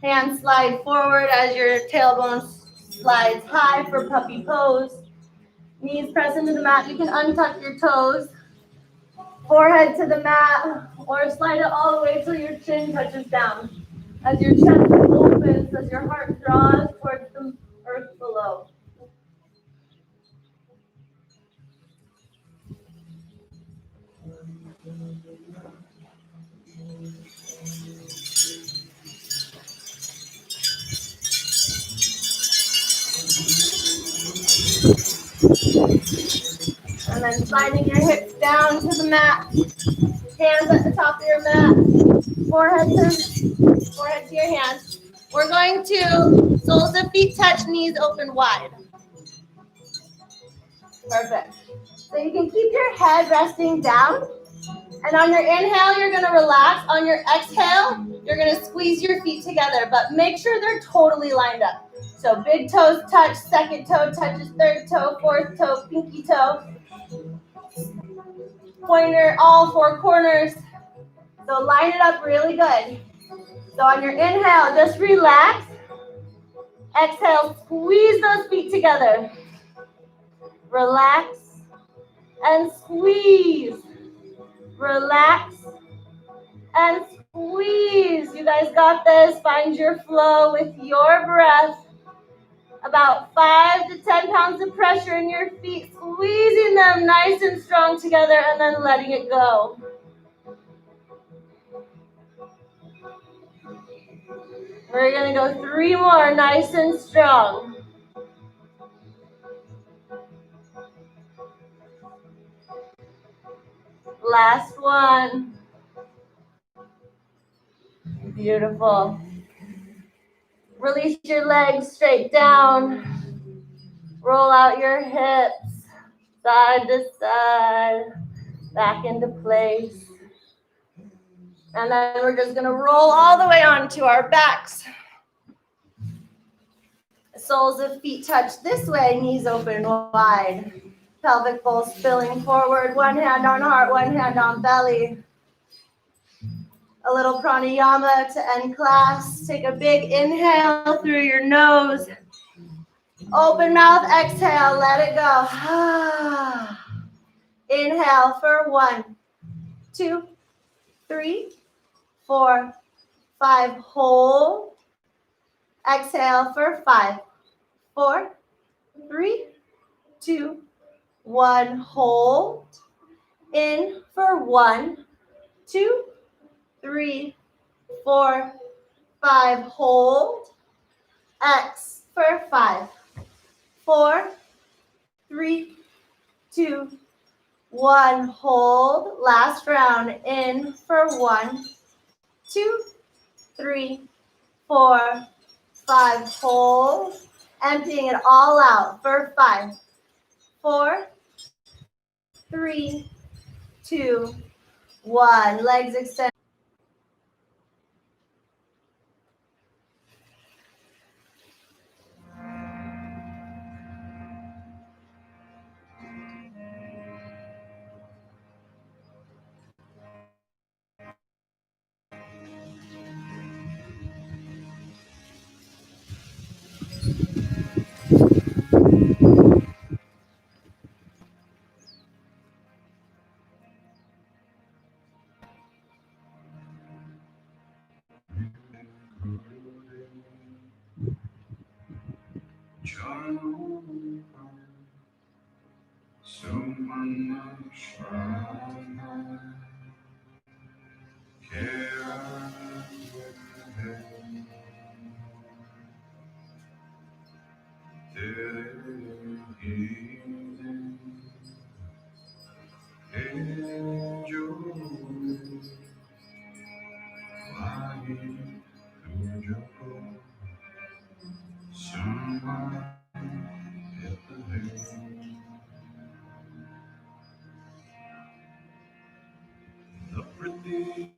Hands slide forward as your tailbone slides high for puppy pose. Knees press into the mat. You can untuck your toes. Forehead to the mat, or slide it all the way till your chin touches down. As your chest opens, as your heart draws towards the earth below. And then sliding your hips down to the mat. Hands at the top of your mat. Forehead to your hands. We're going to soles of feet touch, knees open wide. Perfect. So you can keep your head resting down. And on your inhale, you're going to relax. On your exhale, you're going to squeeze your feet together, but make sure they're totally lined up. So big toes touch, second toe touches third toe, fourth toe, pinky toe. Pointer, all four corners. So line it up really good. So on your inhale, just relax. Exhale, squeeze those feet together. Relax and squeeze. Relax and squeeze. You guys got this. Find your flow with your breath. About 5 to 10 pounds of pressure in your feet, squeezing them nice and strong together and then letting it go. We're going to go 3 more, nice and strong. Last one. Beautiful. Release your legs straight down. Roll out your hips, side to side, back into place. And then we're just going to roll all the way onto our backs. Soles of feet touch this way, knees open wide. Pelvic bowl spilling forward, one hand on heart, one hand on belly. A little pranayama to end class. Take a big inhale through your nose. Open mouth, exhale, let it go. Inhale for 1, 2, 3, 4, 5. Hold. Exhale for 5, 4, 3, 2, 1. Hold. In for 1, 2, 3, 4, 5. Hold. X for 5, 4, 3, 2, 1. Hold. Last round. In for 1, 2, 3, 4, 5. Hold. Emptying it all out for 5, 4, 3, 2, 1. Legs extend. enjoy flying through the jungle. Someone at the helm. The pretty